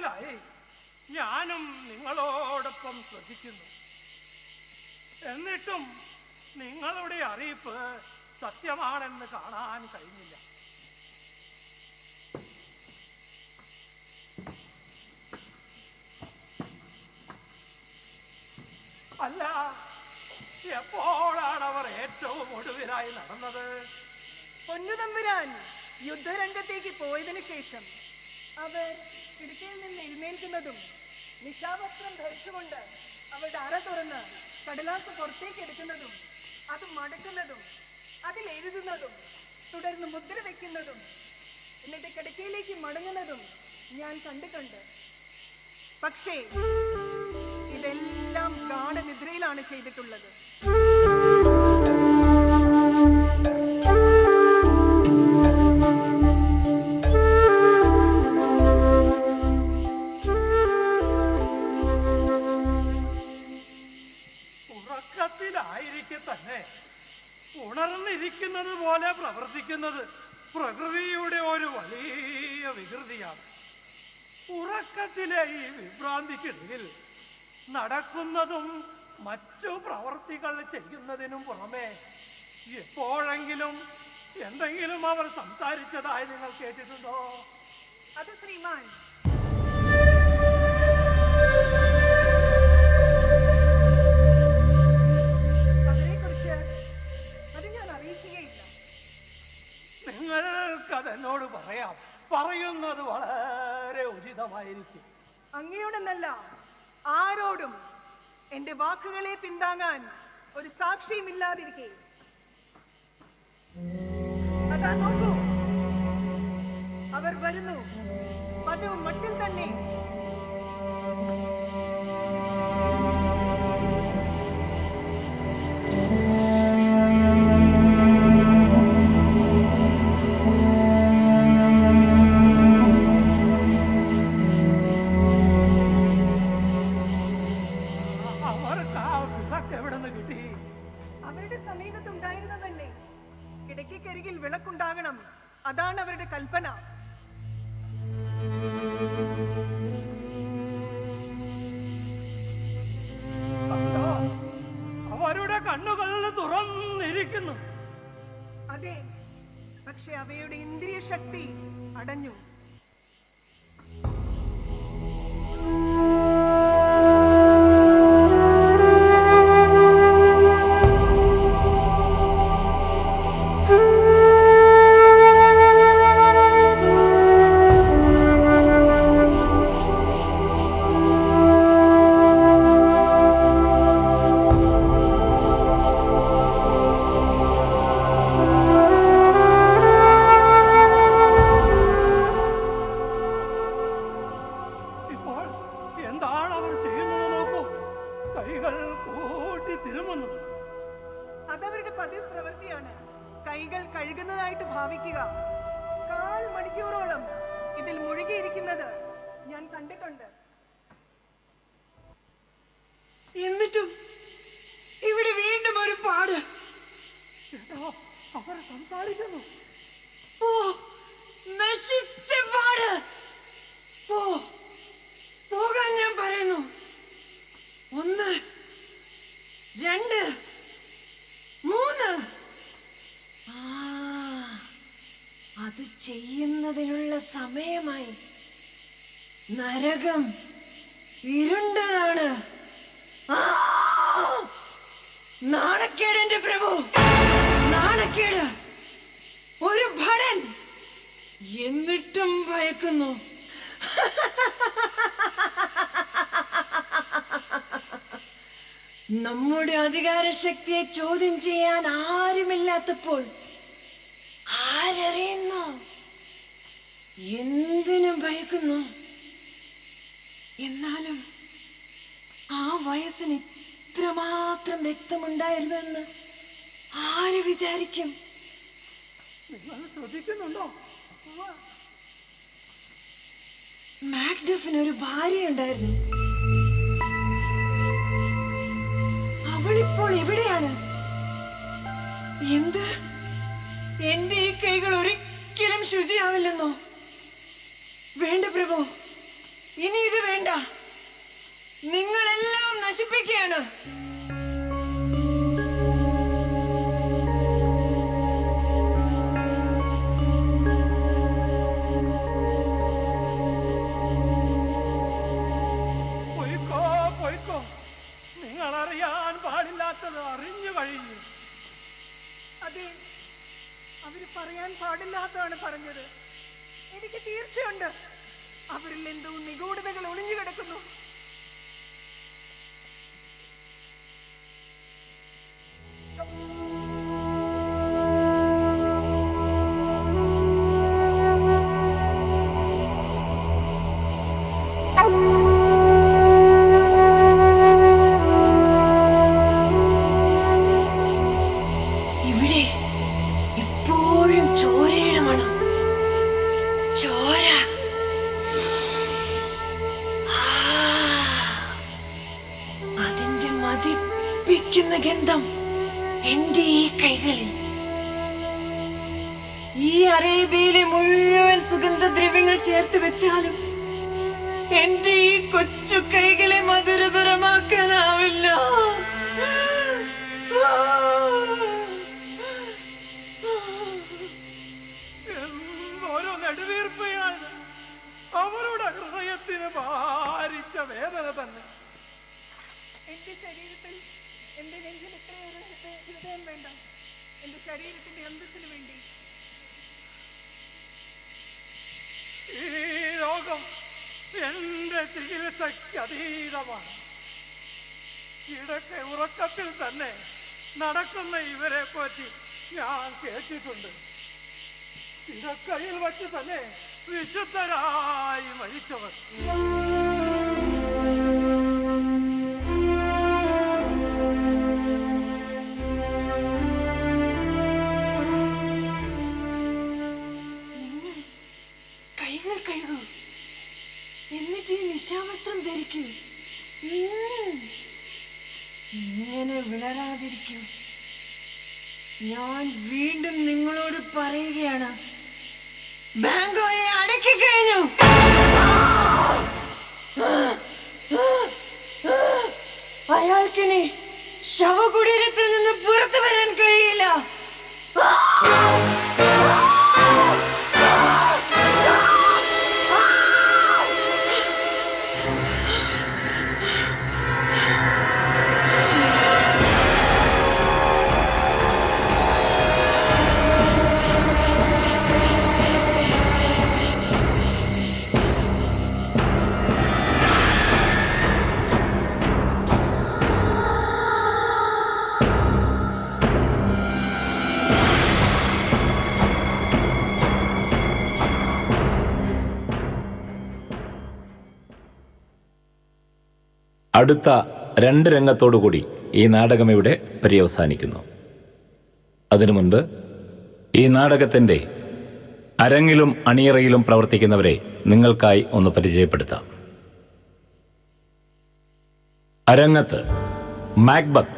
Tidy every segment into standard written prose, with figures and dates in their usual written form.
പുറകിലായി ഞാനും നിങ്ങളോടൊപ്പം ശ്രദ്ധിക്കുന്നു. എന്നിട്ടും നിങ്ങളുടെ അറിയിപ്പ് സത്യമാണെന്ന് കാണാൻ കഴിഞ്ഞില്ല. അല്ല, എപ്പോഴാണ് അവർ ഏറ്റവും ഒടുവിലായി നടന്നത്? പൊന്നുതമ്പുരാൻ യുദ്ധരംഗത്തേക്ക് പോയതിനു ശേഷം അവർ കിടക്കയിൽ നിന്ന് എഴുന്നേൽക്കുന്നതും നിശാവസ്ത്രം ധരിച്ചുകൊണ്ട് അവരുടെ അറ തുറന്ന് കടലാസ് പുറത്തേക്ക് എടുക്കുന്നതും അത് മടക്കുന്നതും അതിൽ എഴുതുന്നതും തുടർന്ന് മുദ്ര വെക്കുന്നതും എന്നിട്ട് കിടക്കയിലേക്ക് മടങ്ങുന്നതും ഞാൻ കണ്ടിട്ടുണ്ട്. പക്ഷേ ഇതെല്ലാം ഗാഠനിദ്രയിലാണ് ചെയ്തിട്ടുള്ളത്. ഉറക്കത്തിലായിരിക്കെ തന്നെ ഉണർന്നിരിക്കുന്നത് പോലെ പ്രവർത്തിക്കുന്നത് പ്രകൃതിയുടെ ഒരു വലിയ വികൃതിയാണ്. ഉറക്കത്തിലെ ഈ വിഭ്രാന്തിക്കിടയിൽ നടക്കുന്നതും മറ്റു പ്രവർത്തികൾ ചെയ്യുന്നതിനും പുറമെ എപ്പോഴെങ്കിലും എന്തെങ്കിലും അവർ സംസാരിച്ചതായി നിങ്ങൾ കേട്ടിട്ടുണ്ടോ? അത് ശ്രീമാൻ, അതിനെക്കുറിച്ച് അത് ഞാൻ അറിയിക്കുകയില്ല. നിങ്ങൾക്കതെന്നോട് പറയാം. പറയുന്നത് വളരെ ഉചിതമായിരിക്കും. അങ്ങയോടെന്നല്ല ആരോടും എന്റെ വാക്കുകളെ പിന്താങ്ങാൻ ഒരു സാക്ഷിയും ഇല്ലാതിരിക്കെ. അതാ നോക്കൂ, അവർ വരുന്നു. പതിവ് മട്ടിൽ തന്നെ. അവരുടെ സമീപത്തുണ്ടായിരുന്ന തന്നെ കിടക്കക്കരികിൽ വിളക്കുണ്ടാകണം. അതാണ് അവരുടെ കൽപ്പന. അവരുടെ കണ്ണുകൾ തുറന്നിരിക്കുന്നു. അതെ, പക്ഷെ അവയുടെ ഇന്ദ്രിയ ശക്തി അടഞ്ഞു. അതവരുടെ പതിവ് പ്രവൃത്തിയാണ്. കൈകൾ കഴുകുന്നതായിട്ട് ഭാവിക്കുക. 1/4 മണിക്കൂറോളം ഇതിൽ മുഴുകിയിരിക്കുന്നത് ഞാൻ കണ്ടിട്ടുണ്ട്. എന്നിട്ടും ഇവിടെ വീണ്ടും ഒരു പാട്. അവർ സംസാരിക്കുന്നു. ഓ, നശിച്ച പാട്. പോകാൻ ഞാൻ പറയുന്നു. 1, 2, 3. അത് ചെയ്യുന്നതിനുള്ള സമയമായി. നരകം ഇരുണ്ടതാണ്. നാണക്കേട് എന്റെ പ്രഭു, നാണക്കേട്. ഒരു ഭടൻ എന്നിട്ടും ഭയക്കുന്നു. നമ്മുടെ അധികാരശക്തിയെ ചോദ്യം ചെയ്യാൻ ആരുമില്ലാത്തപ്പോൾ ആരറിയുന്നു? എന്തിനും ഭയക്കുന്നു. എന്നാലും ആ വയസ്സിന് ഇത്രമാത്രം രക്തമുണ്ടായിരുന്നു എന്ന് ആര് വിചാരിക്കും? നിങ്ങൾ ശ്രദ്ധിക്കുന്നുണ്ടോ? മാക്ഡഫിന് ഒരു ഭാര്യയുണ്ടായിരുന്നു. അവളിപ്പോൾ എവിടെയാണ്? എന്ത്? എന്റെ ഈ കൈകൾ ഒരിക്കലും ശുചിയാവില്ലെന്നോ? വേണ്ട പ്രഭു, ഇനി ഇത് വേണ്ട. നിങ്ങളെല്ലാം നശിപ്പിക്കുകയാണ്. പൊയ്ക്കോ പൊയ്ക്കോ, നിങ്ങൾ അറിയാൻ പാടില്ലാത്തത് അറിഞ്ഞു കഴിഞ്ഞു. അതെ, അവര് പറയാൻ പാടില്ലാത്തതാണ് പറഞ്ഞത്. എനിക്ക് തീർച്ചയുണ്ട് അവരിൽ എന്തോ നിഗൂഢതകൾ ഒളിഞ്ഞു കിടക്കുന്നു. ഇവിടെ ഇപ്പോഴും ചോരയുടെ മണം. ചോര. അതിന്റെ മതിപ്പിക്കുന്ന ഗന്ധം എന്റെ ഈ കൈകളിൽ. ഈ അറേബ്യയിലെ മുഴുവൻ സുഗന്ധദ്രവ്യങ്ങൾ ചേർത്ത് വെച്ചാലും എന്റെ ഈ കൊച്ചു കൈകളെ മധുരതരമാക്കാനാവില്ല. ഓരോ നെടുവീർപ്പയാണ് അവരുടെ ഹൃദയത്തിന് ഭാരിച്ച വേദന തന്നെ. എന്റെ ശരീരത്തിൽ, എന്റെ നെഞ്ചിൽ ഇത്രയേറെ ഹൃദയം വേണ്ട. എന്റെ ശരീരത്തിന്റെ അന്തസ്സിന് വേണ്ടി. ഈ രോഗം എന്റെ ചികിത്സയ്ക്ക് അതീതമാണ്. ഇടയ്ക്ക് ഉറക്കത്തിൽ തന്നെ നടക്കുന്ന ഇവരെ പറ്റി ഞാൻ കേട്ടിട്ടുണ്ട്. ഇടക്കയിൽ വച്ച് തന്നെ വിശുദ്ധരായി മരിച്ചവർ. നിങ്ങൾ കൈകൾ കഴുകൂ, എന്നിട്ട് ഈ നിശാവസ്ത്രം ധരിക്കൂ. ഇങ്ങനെ വിളരാതിരിക്കൂ. ഞാൻ വീണ്ടും നിങ്ങളോട് പറയുകയാണ്, ബാങ്കോയെ അടക്കി കഴിഞ്ഞു. അയാൾക്കിനി ശവകുടീരത്തിൽ നിന്ന് പുറത്തു വരാൻ കഴിയില്ല. അടുത്ത 2 രംഗത്തോടുകൂടി ഈ നാടകം ഇവിടെ പര്യവസാനിക്കുന്നു. അതിനു മുൻപ് ഈ നാടകത്തിൻ്റെ അരങ്ങിലും അണിയറയിലും പ്രവർത്തിക്കുന്നവരെ നിങ്ങൾക്കായി ഒന്ന് പരിചയപ്പെടുത്താം. അരങ്ങത്ത് Macbeth,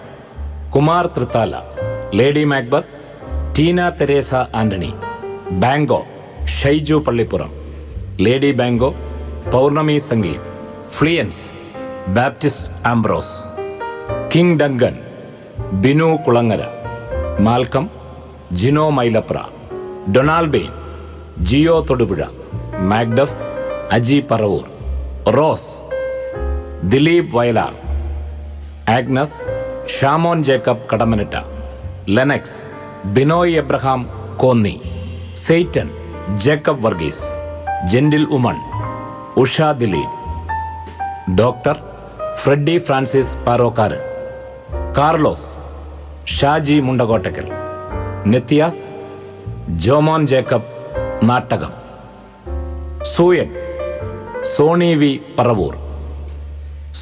Kumar Thrithala, lady Macbeth, Teena Theresa Antony. Banquo, Shaiju Pallippuram. Lady Banquo, Pournami Sangeeth. Fleance, Baptist Ambrose. King Duncan, Binu Kulangara. Malcolm, Gino Mylapra. Donalbain, Jio Thodupuzha. Macduff, Aji Paravur. Ross, Dileep Vayalar. ആഗ്നസ്, Shamon Jacob Kadammanitta. Lennox, Binoy Abraham Konni. Seyton, Jacob Varghese. Gentlewoman, Usha Dileep. Doctor Freddy Francis Parokkaran. Carlos, Shaji Mundakottakkal. നിത്യാസ്, ജോമോൻ ജേക്കബ് നാട്ടകം. സൂയൻ, Sony V Paravur.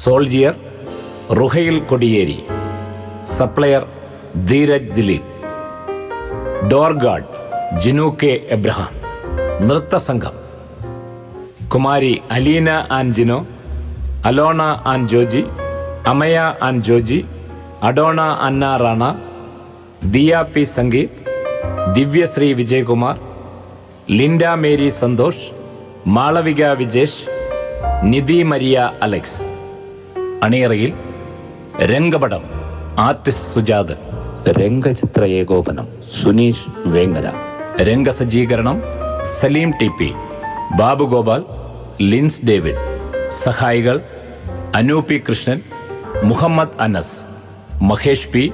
Soldier, റുഹൈൽ Kodiyeri. Supplier, Dheeraj Dileep. Door guard, Jinu K Abraham. നൃത്തസംഘം, കുമാരി അലീന ആൻ ജിനോ, അലോണ ആൻ ജോജി, അമയ ആൻ ജോജി, അഡോണ അന്ന റാണ, ദിയ പി സംഗീത്, ദിവ്യശ്രീ വിജയകുമാർ, ലിൻഡ മേരി സന്തോഷ്, മാളവിക വിജേഷ്, നിധി മരിയ അലക്സ്. അണിയറയിൽ രംഗപടം ആർട്ടിസ്റ്റ് സുജാതൻ. രംഗചിത്ര ഏകോപനം സുനീഷ് വേങ്ങര. രംഗസജ്ജീകരണം സലീം TP, ബാബുഗോപാൽ, ലിൻസ് ഡേവിഡ്. സഹായികൾ അനൂപി കൃഷ്ണൻ, മുഹമ്മദ് അനസ്, മഹേഷ് P,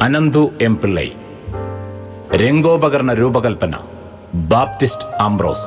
അനന്തു M പിള്ളൈ. രംഗോപകരണ രൂപകൽപ്പന ബാപ്റ്റിസ്റ്റ് ആംബ്രോസ്.